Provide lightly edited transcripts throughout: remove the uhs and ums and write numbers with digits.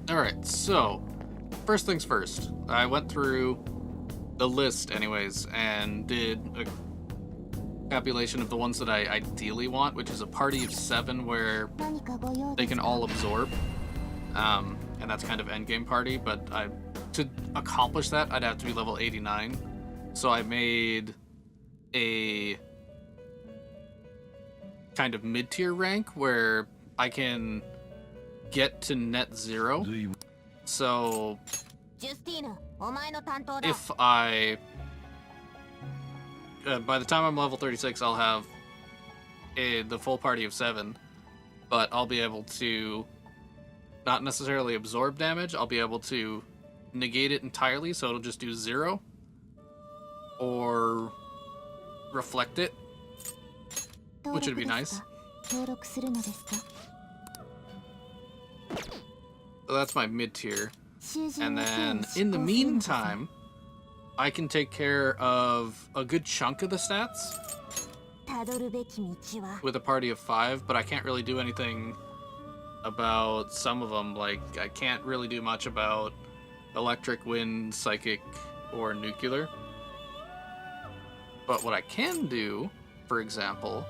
Alright, so first things first. I went through the list anyways and did a tabulation of the ones that I ideally want, which is a party of 7 where they can all absorb. And that's kind of endgame party, but to accomplish that, I'd have to be level 89. So I made a kind of mid-tier rank where I can get to net 0. So if I by the time I'm level 36, I'll have the full party of 7, but I'll be able to not necessarily absorb damage. I'll be able to negate it entirely, so it'll just do 0, or reflect it, which would be nice. So that's my mid-tier. And then, in the meantime, I can take care of a good chunk of the stats with a party of 5, but I can't really do anything about some of them. Like, I can't really do much about electric, wind, psychic, or nuclear. But what I can do, for example,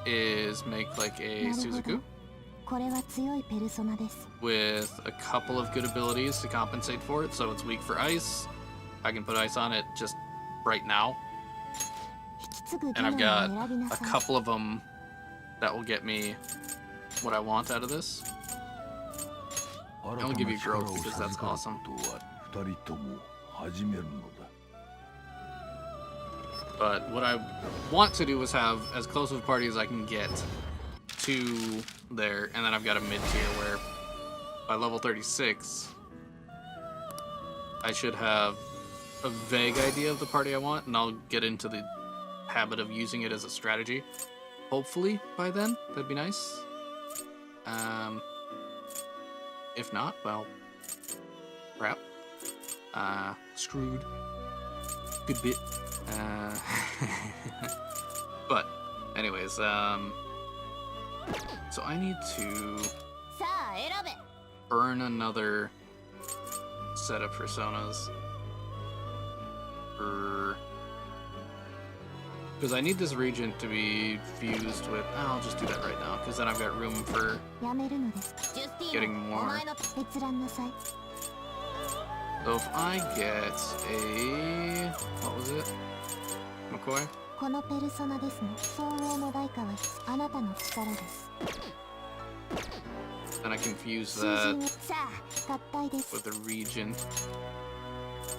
is make like a Suzaku with a couple of good abilities to compensate for it. So it's weak for ice. I can put ice on it just right now. And I've got a couple of them that will get me what I want out of this. I'll give you growth because that's awesome. But what I want to do is have as close of a party as I can get to there, and then I've got a mid-tier where by level 36 I should have a vague idea of the party I want, and I'll get into the habit of using it as a strategy. Hopefully by then, that'd be nice. If not, well, crap. Screwed. Good bit. But, anyways, so I need to earn another set of personas. Because I need this region to be fused with... I'll just do that right now, because then I've got room for getting more. So if I get a... what was it? McCoy? Then I can fuse that with a region.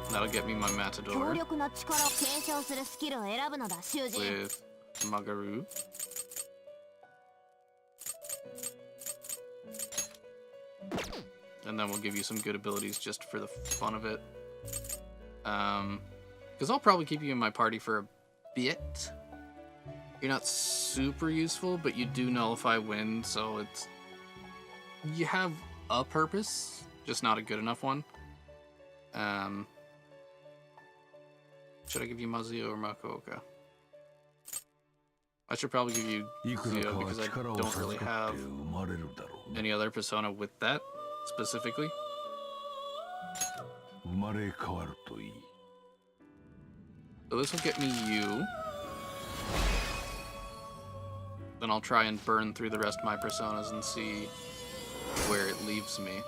That'll get me my Matador with Magaru. And then we'll give you some good abilities just for the fun of it. Because I'll probably keep you in my party for a bit. You're not super useful, but you do nullify wind, so it's... you have a purpose, just not a good enough one. Should I give you Mazio or Makuoka? I should probably give you Zio because I don't really have any other persona with that specifically. So this will get me you. Then I'll try and burn through the rest of my personas and see where it leaves me.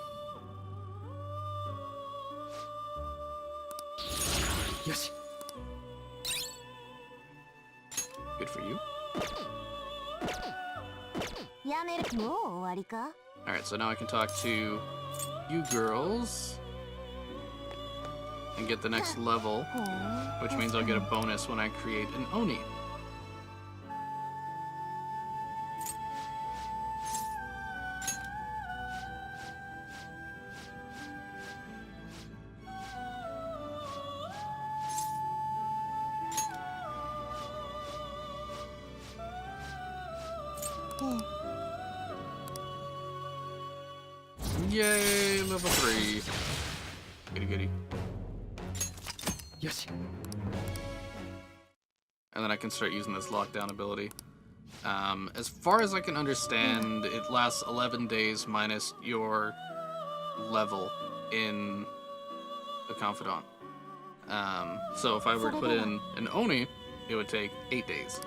Yes. Good for you. Alright, so now I can talk to you girls and get the next level, which means I'll get a bonus when I create an Oni. Yay, level 3. Goody goody. Yes. And then I can start using this lockdown ability. As far as I can understand, it lasts 11 days minus your level in the Confidant. So if I were to put in an Oni, it would take 8 days.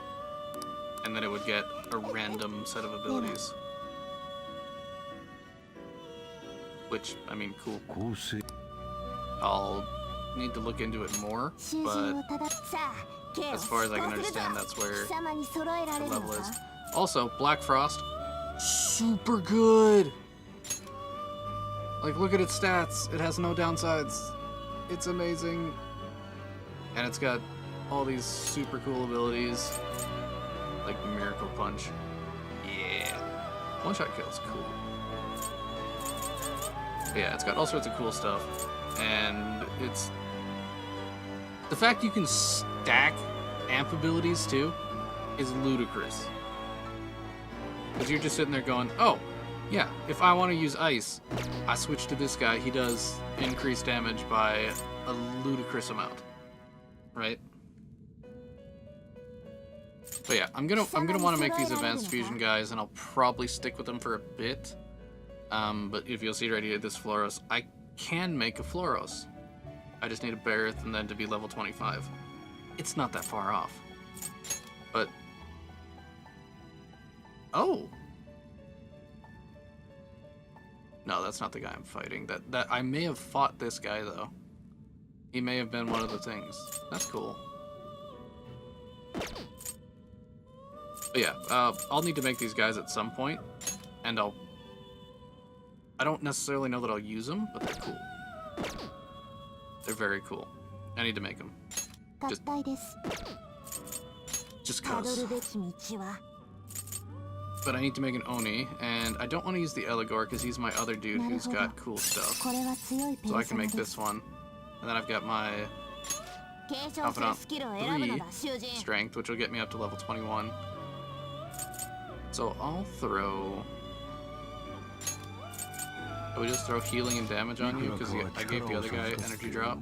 And then it would get a random set of abilities. Which, I mean, cool. I'll need to look into it more, but as far as I can understand, that's where the level is. Also, Black Frost, super good! Like, look at its stats. It has no downsides. It's amazing. And it's got all these super cool abilities. Like Miracle Punch. Yeah. One-shot kill is cool. But yeah, it's got all sorts of cool stuff. And it's... the fact you can stack amp abilities, too, is ludicrous. Because you're just sitting there going, oh, yeah, if I want to use Ice, I switch to this guy. He does increased damage by a ludicrous amount. Right? But yeah, I'm gonna want to make these advanced fusion guys, and I'll probably stick with them for a bit. But if you'll see right here, this Floros, I can make a Floros. I just need a Barith and then to be level 25. It's not that far off. But oh, no, that's not the guy I'm fighting. That I may have fought this guy though. He may have been one of the things. That's cool. But yeah, I'll need to make these guys at some point, and I don't necessarily know that I'll use them, but they're cool. They're very cool. I need to make them. Just cause. But I need to make an Oni, and I don't want to use the Eligor because he's my other dude who's got cool stuff. So I can make this one. And then I've got my Confidant 3 strength, which will get me up to level 21. So I'll throw... I would just throw healing and damage on you because I gave the other guy energy drop.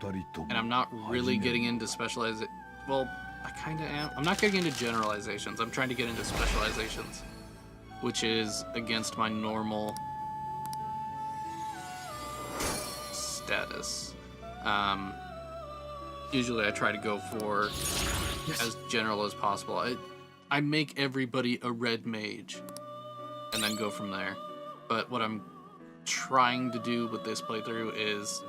And I'm not really getting into specialization. Well, I kind of am. I'm not getting into generalizations. I'm trying to get into specializations, which is against my normal status. Usually I try to go for as general as possible. I make everybody a red mage and then go from there. But what I'm trying to do with this playthrough is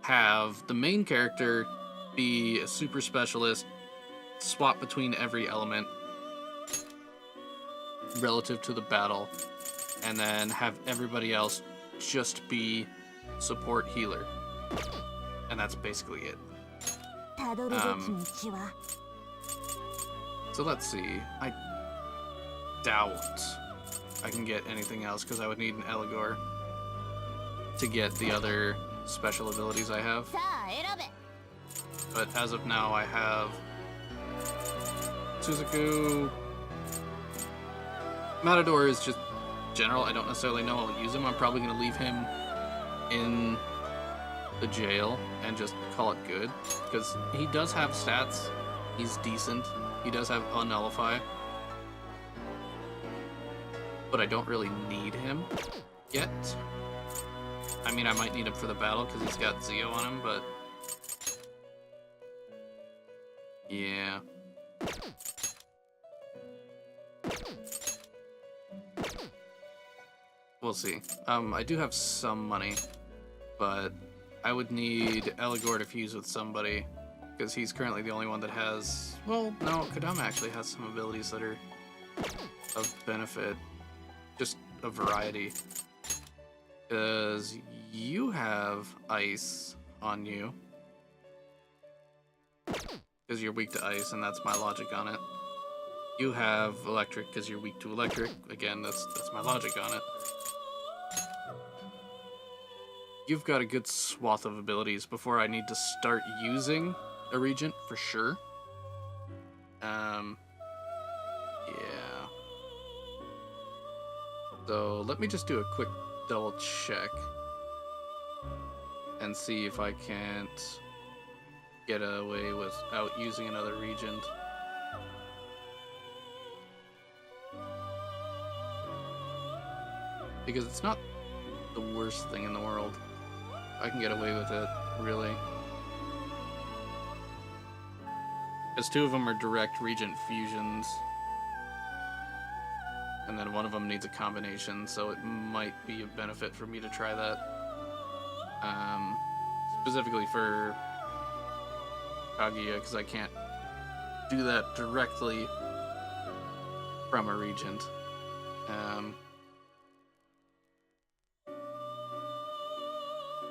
have the main character be a super specialist, swap between every element relative to the battle, and then have everybody else just be support healer. And that's basically it. So let's see. I doubt I can get anything else because I would need an Eligor to get the other special abilities I have. But as of now, I have Suzaku. Matador is just general. I don't necessarily know I'll use him. I'm probably going to leave him in the jail and just call it good. Because he does have stats. He's decent. He does have Unnullify. But I don't really need him yet. I mean, I might need him for the battle because he's got Zeo on him, but... yeah. We'll see. I do have some money, but I would need Eligor to fuse with somebody, because he's currently the only one that has... well, no, Kodama actually has some abilities that are of benefit. Just a variety. Because you have ice on you. Because you're weak to ice, and that's my logic on it. You have electric because you're weak to electric. Again, that's my logic on it. You've got a good swath of abilities before I need to start using a regent for sure. Yeah. So let me just do a quick double check and see if I can't get away without using another regent. Because it's not the worst thing in the world. I can get away with it, really. Because 2 of them are direct Regent fusions. And then 1 of them needs a combination, so it might be a benefit for me to try that. Specifically for Kaguya, because I can't do that directly from a Regent.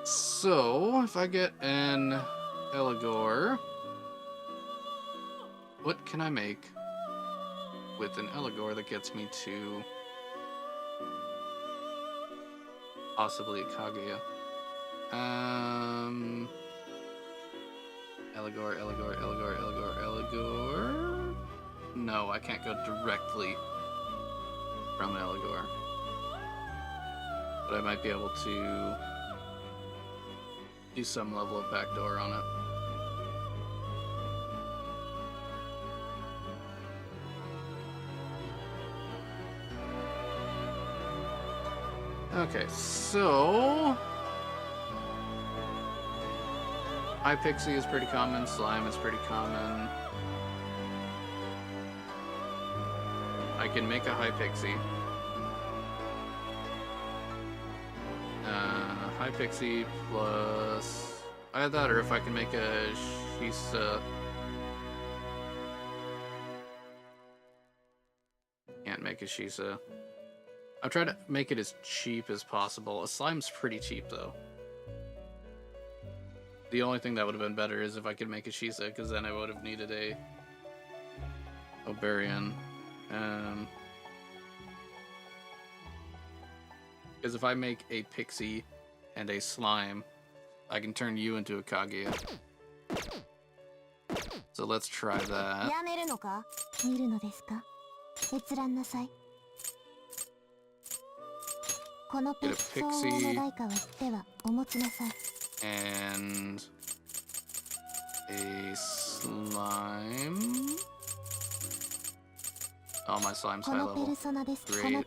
So, if I get an Eligor, what can I make with an Eligor that gets me to possibly a Kaguya? Eligor. No, I can't go directly from Eligor. But I might be able to do some level of backdoor on it. Okay, so High Pixie is pretty common, Slime is pretty common. I can make a High Pixie. High Pixie plus either that, or if I can make a Shisa. Can't make a Shisa. I'll try to make it as cheap as possible. A Slime's pretty cheap, though. The only thing that would have been better is if I could make a Shisa, because then I would have needed a Oberian. Because if I make a Pixie and a Slime, I can turn you into a Kaguya. So let's try that. Get a Pixie and a Slime. Oh, my Slime's high level. Great.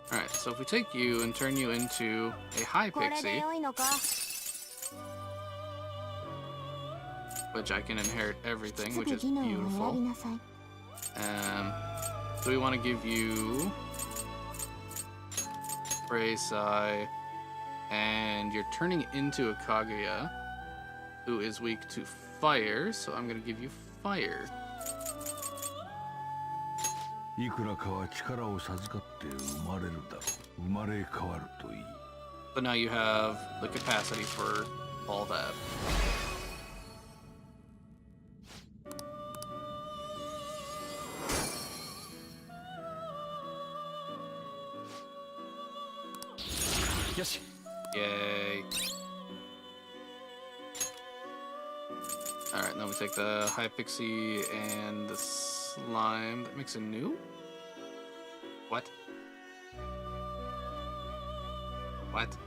Alright, so if we take you and turn you into a High Pixie, which I can inherit everything, which is beautiful. So we want to give you Spreadsheet, and you're turning into a Kaguya who is weak to fire, so I'm going to give you fire. So now you have the capacity for all that. Yes. Yay. Alright, now we take the High Pixie and the Slime. That makes a new? What? What?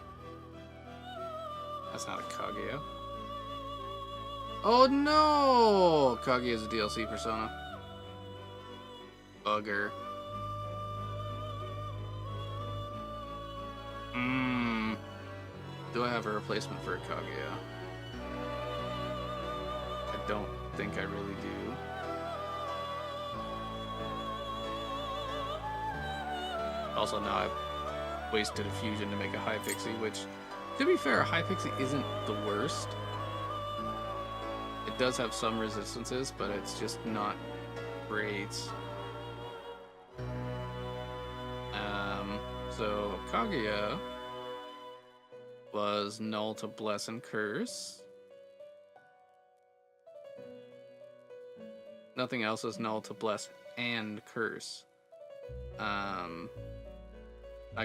That's not a Kaguya. Oh no! Kaguya is a DLC persona. Bugger. Do I have a replacement for a Kaguya? I don't think I really do. Also, now I've wasted a fusion to make a High Pixie, which, to be fair, a High Pixie isn't the worst. It does have some resistances, but it's just not great. So Kaguya was null to bless and curse. Nothing else is null to bless and curse. I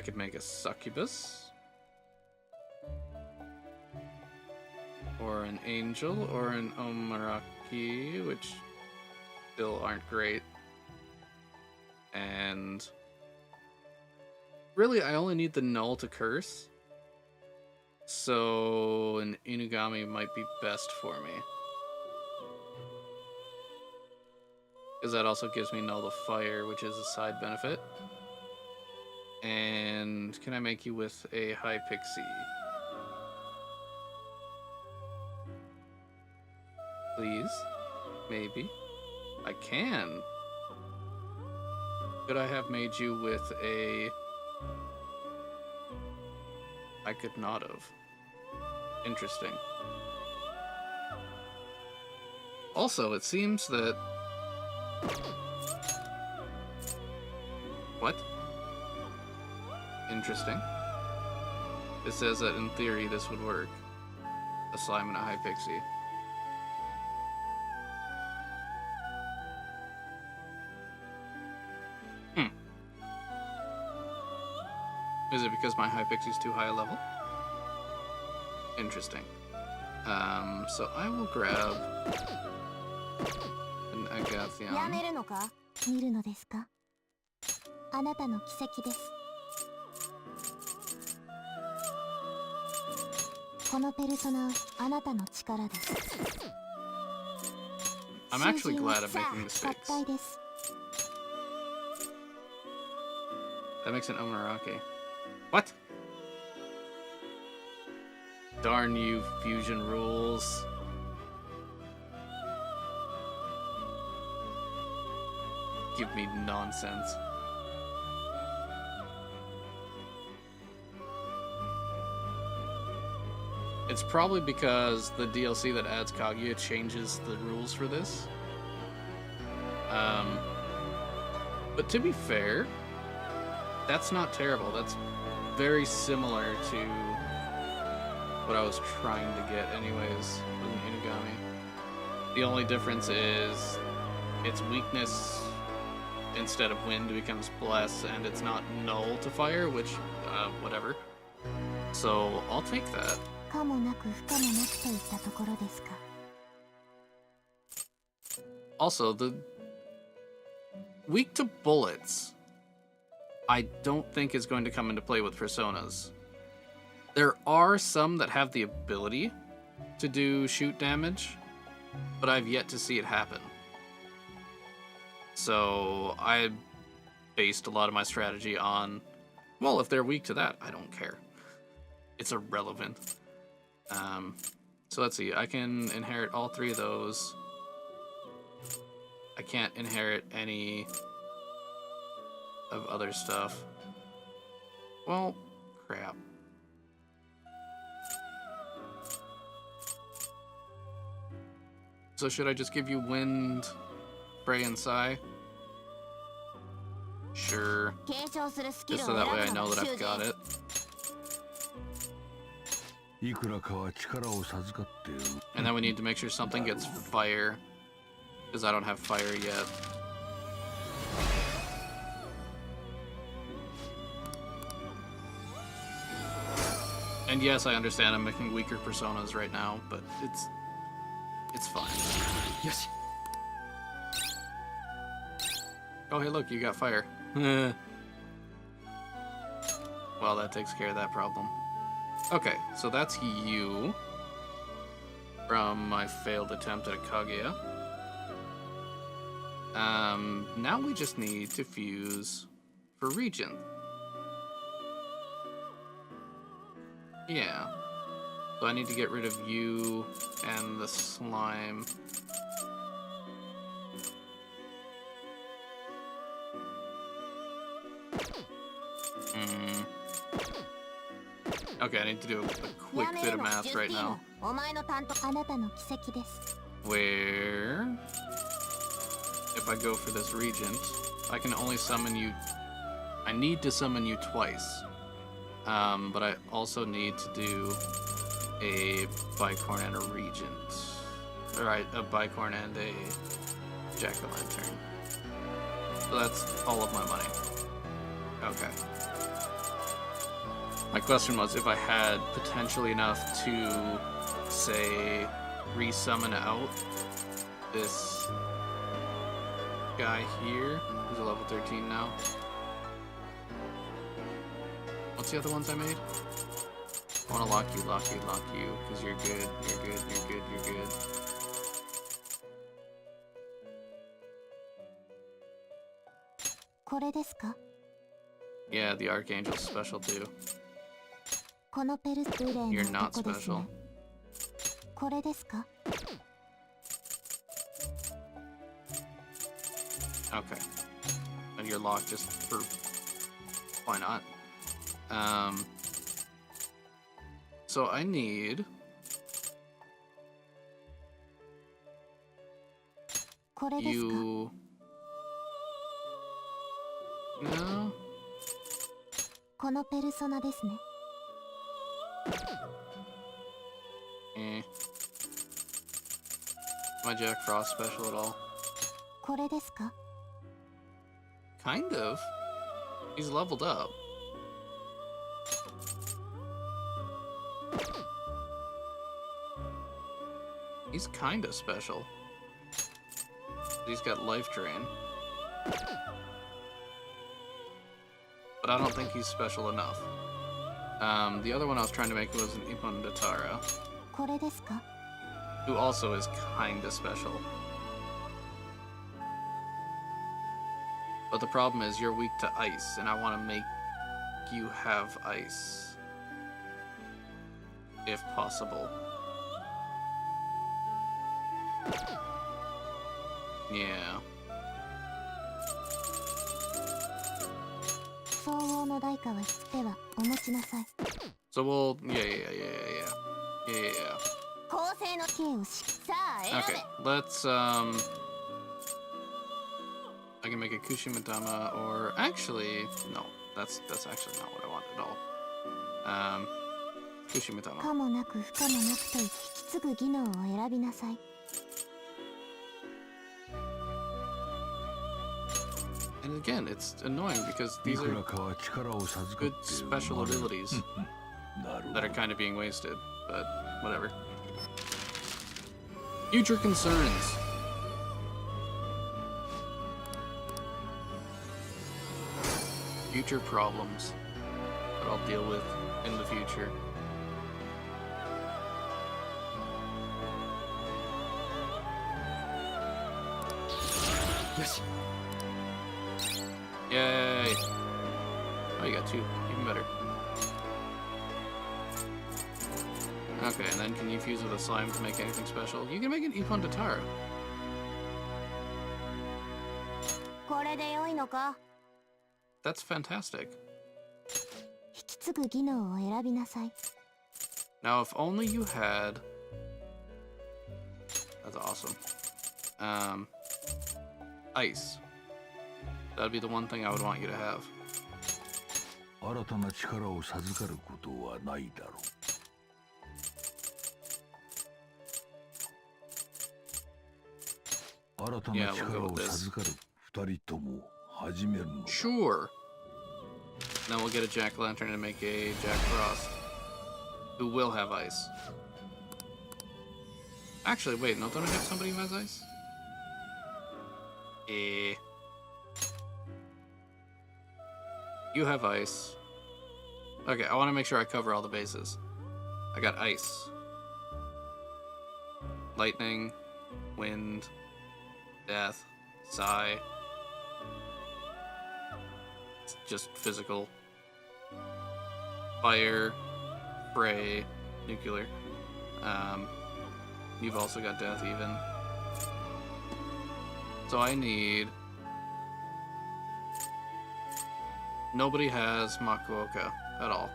could make a succubus, or an angel, or an omaraki, which still aren't great. And really, I only need the null to curse. So an Inugami might be best for me. because that also gives me Null to Fire, which is a side benefit. And can I make you with a High Pixie? Please? Maybe? I can. Could I have made you with a... I could not have. Interesting. Also, it seems that... What? Interesting. It says that in theory this would work. A slime and a high pixie. Is it because my high pixie's too high a level? Interesting. So I will grab an Agathion. やめるのか見るのですかあなたの奇跡ですこのペルソナはあなたの力です I'm actually glad I'm making mistakes. 合体です That makes an Omarake. What? Darn you, fusion rules. Give me nonsense. It's probably because the DLC that adds Kaguya changes the rules for this. But to be fair, that's not terrible. That's very similar to what I was trying to get anyways with an Inugami. The only difference is its weakness instead of wind becomes bless, and it's not null to fire, which, whatever. So, I'll take that. 可もなく不可もなくといったところですか Also, the weak to bullets, I don't think is going to come into play with personas. There are some that have the ability to do shoot damage, but I've yet to see it happen. So I based a lot of my strategy on, well, if they're weak to that, I don't care. It's irrelevant. So let's see, I can inherit all three of those. I can't inherit any of other stuff. Well, crap. So should I just give you Wind, Spray, and Psy? Sure. Just so that way I know that I've got it. And then we need to make sure something gets fire, because I don't have fire yet. And yes, I understand I'm making weaker personas right now, but it's fine. Yes. Oh, hey, look, you got fire. Well, that takes care of that problem. Okay, so that's you from my failed attempt at a Kaguya. Now we just need to fuse for Regent. Yeah. So I need to get rid of you and the slime. Okay, I need to do a quick bit of math right now. Where, if I go for this Regent, I can only summon you. I need to summon you twice. But I also need to do a Bicorn and a Regent. Alright, a Bicorn and a Jack-o'-lantern. So that's all of my money. Okay. My question was if I had potentially enough to, say, resummon out this guy here, who's a level 13 now. What's the other ones I made? I want to lock you, because you're good, you're good, you're good, you're good. これですか？ Yeah, the Archangel's special too. このペルスレー You're の not 男ですね。 special. これですか？ Okay. And you're locked just for... Why not? So I need... これですか？ You... No? このペルソナですね。 Eh. My Jack Frost special at all? これですか？ Kind of. He's leveled up. He's kinda special. He's got life drain. But I don't think he's special enough. The other one I was trying to make was an Ipondatara, これですか？ who also is kinda special. But the problem is you're weak to ice, and I want to make you have ice. If possible. Yeah. 相応の代価はではお持ちなさい。 So we'll... Yeah. 公正の刑をし、さあ選 Okay, べ。 let's, I can make a Kushimitama, or... Actually, no. That's actually not what I want at all. Kushimitama. 可もなく不可もなくと引き継ぐ技能を選びなさい。 And again, it's annoying because these are good special abilities that are kind of being wasted, but whatever. Future concerns. Future problems that I'll deal with in the future. Yes. Yay! Oh, you got two. Even better. Okay, and then can you fuse with a slime to make anything special? You can make an Ipondatara. これで良いのか？ That's fantastic. 引き継ぐ技能を選びなさい。 Now, if only you had... That's awesome. Ice. That'd be the one thing I would want you to have. 新たな力を授かることはないだろう。新たな力を授かる二人とも始めるのだ。Sure. Then we'll get a Jack-o'-lantern and make a Jack Frost, who will have ice. Actually, wait, no, don't I have somebody who has ice? You have ice. Okay, I want to make sure I cover all the bases. I got ice. Lightning, wind, death, psi. It's just physical. Fire, spray, nuclear. You've also got death even. So I need... Nobody has Makuoka at all.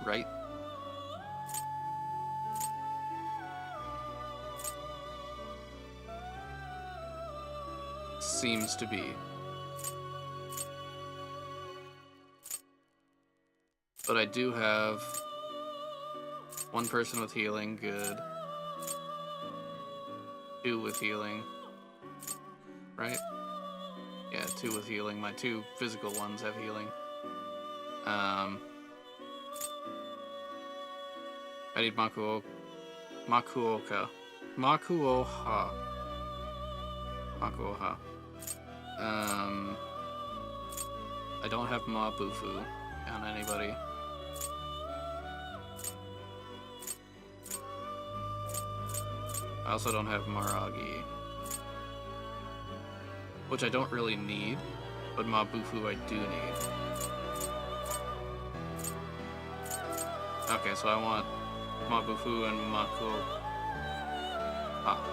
Right? Seems to be. But I do have one person with healing, good. Two with healing. Right? Yeah, two with healing. My two physical ones have healing. I need Makuoka. Makuoha. Makuoha. I don't have Mabufu on anybody. I also don't have Maragi. which I don't really need, but Mabufu I do need. Okay, so I want Mabufu and Mako. Ah.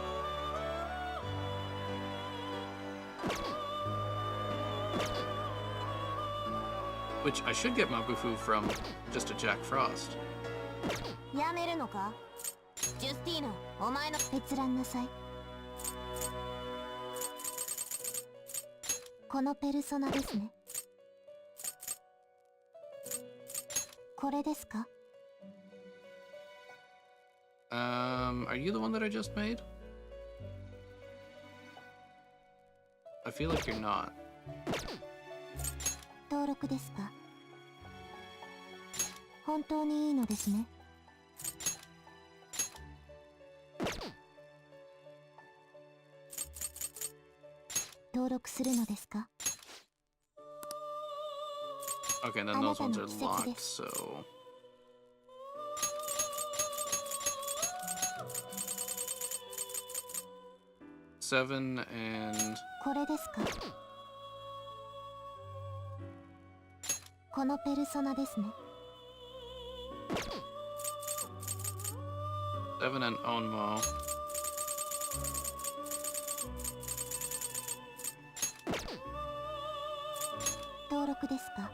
Which I should get Mabufu from just a Jack Frost. やめるのか？ジュスティーノ、お前の閲覧なさい。このペルソナですね。これですか？ Are you the one that I just made? I feel like you're not. 登録ですか？本当にいいのですね。登録するのですか？ Okay, then those ones are locked, so... Seven and... これですか？このペルソナですね。 Seven and Onmo.「登録ですか？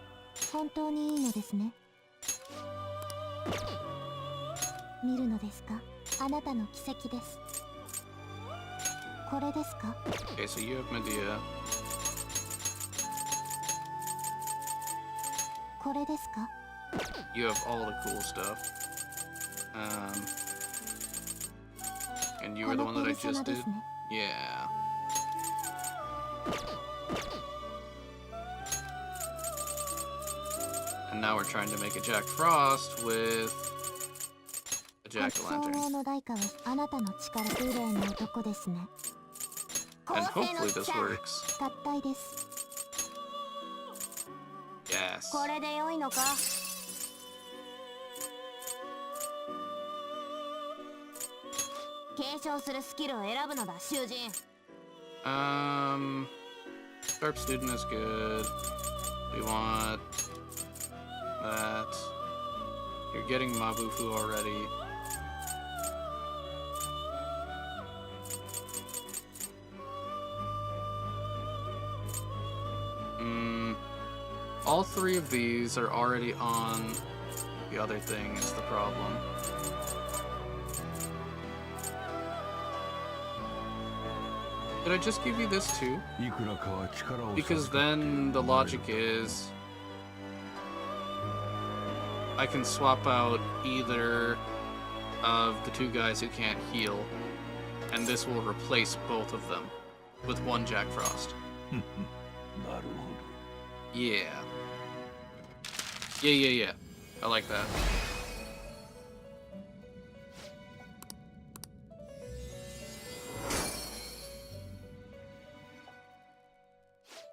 本当にいいのですね。見るのですか？あなたの奇跡です。これですか？ Okay, so you have Medea. これですか？ You have all the cool stuff. And you were the one that I just did? Yeah. And now we're trying to make a Jack Frost with a Jack-o'-lantern. 総合の代価はあなたの力幽霊の男ですね。 And hopefully this works. 合体です。 Yes. これで良いのか？継承するスキルを選ぶのだ、囚人。Sharp student is good. We want that. You're getting Mabufu already. All three of these are already on the other thing is the problem. Did I just give you this too? Because then the logic is I can swap out either of the two guys who can't heal, and this will replace both of them with one Jack Frost. Yeah. Yeah. I like that.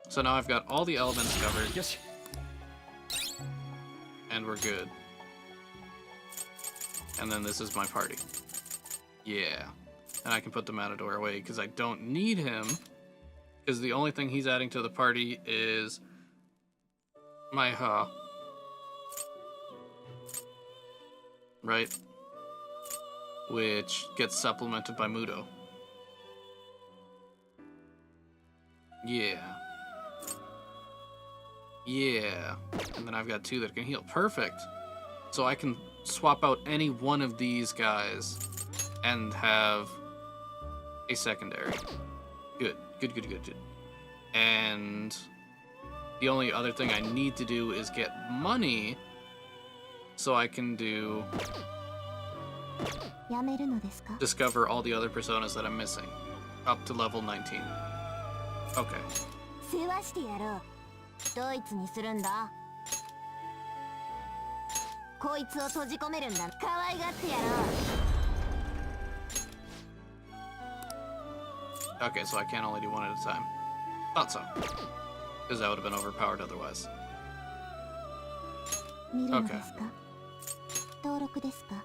So now I've got all the elements covered. Yes. And we're good. And then this is my party. Yeah. And I can put the Matador away because I don't need him. Because the only thing he's adding to the party is my right? Which gets supplemented by Mudo. Yeah. Yeah. And then I've got two that can heal. Perfect. So I can swap out any one of these guys and have a secondary. Good. And the only other thing I need to do is get money so I can do discover all the other personas that I'm missing up to level 19. Okay. 世話してやろう。ドイツにするんだ。こいつを閉じ込めるんだ。可愛がってやろう。 Okay, so I can only do one at a time. Thought so. Because that would have been overpowered otherwise. 見るのですか？登録ですか？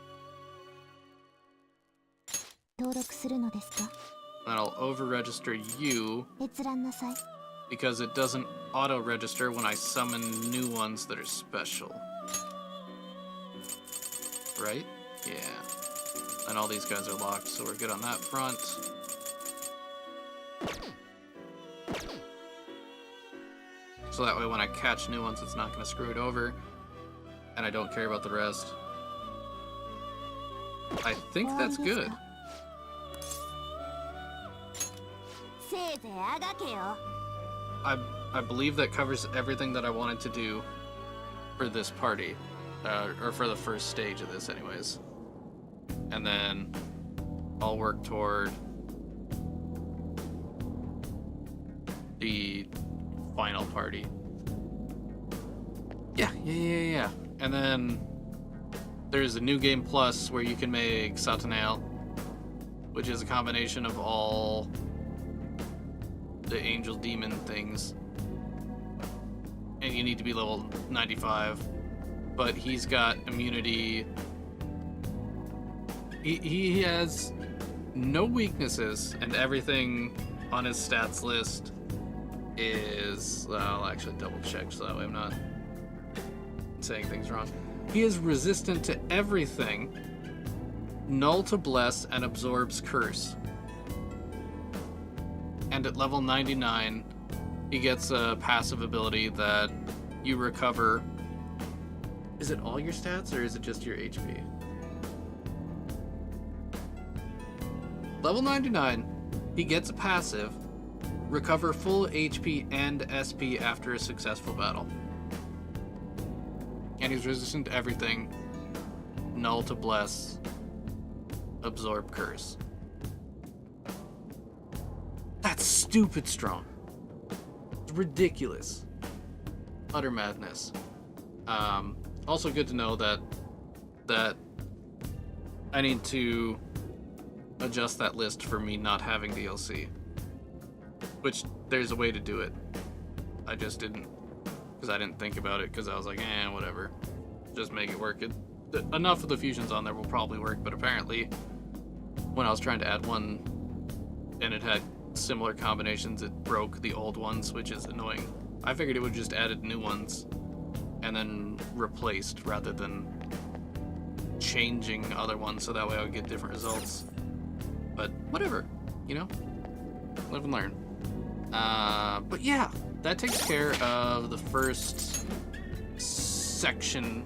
登録するのですか？ Then I'll over-register you 閲覧なさい。 because it doesn't auto-register when I summon new ones that are special. Right? Yeah. And all these guys are locked, so we're good on that front. So that way when I catch new ones, it's not going to screw it over. And I don't care about the rest. I think that's good. せいぜいあがけよ。 I believe that covers everything that I wanted to do for this party. Or for the first stage of this anyways. And then I'll work toward the final party. Yeah. And then there's a new game plus where you can make Satanael, which is a combination of all the angel demon things. And you need to be level 95. But he's got immunity. He has no weaknesses, and everything on his stats list is... I'll actually double check so that way I'm not saying things wrong. He is resistant to everything, null to bless, and absorbs curse. And at level 99, he gets a passive ability that you recover. Is it all your stats or is it just your HP? Level 99, he gets a passive, recover full HP and SP after a successful battle. And he's resistant to everything, null to bless, absorb curse. That's stupid strong. It's ridiculous. Utter madness. Also good to know that I need to adjust that list for me not having DLC. Which, there's a way to do it. I just didn't, because I didn't think about it, because I was like, whatever. Just make it work. Enough of the fusions on there will probably work, but apparently when I was trying to add one and it had similar combinations, it broke the old ones, which is annoying. I figured it would just added new ones and then replaced rather than changing other ones so that way I would get different results. But whatever, you know? Live and learn. But yeah, that takes care of the first section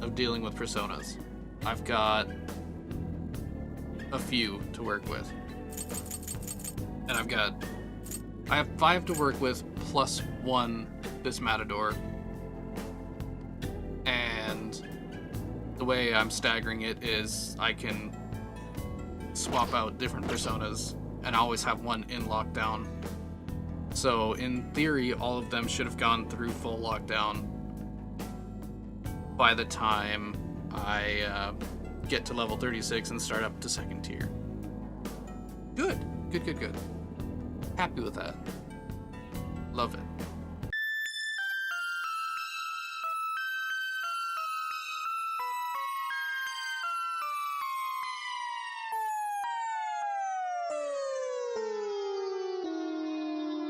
of dealing with personas. I've got a few to work with. And I have 5 to work with plus 1 this Matador. And the way I'm staggering it is I can swap out different personas and I always have one in lockdown. So in theory, all of them should have gone through full lockdown by the time I get to level 36 and start up to 2nd tier. Good. Happy with that. Love it.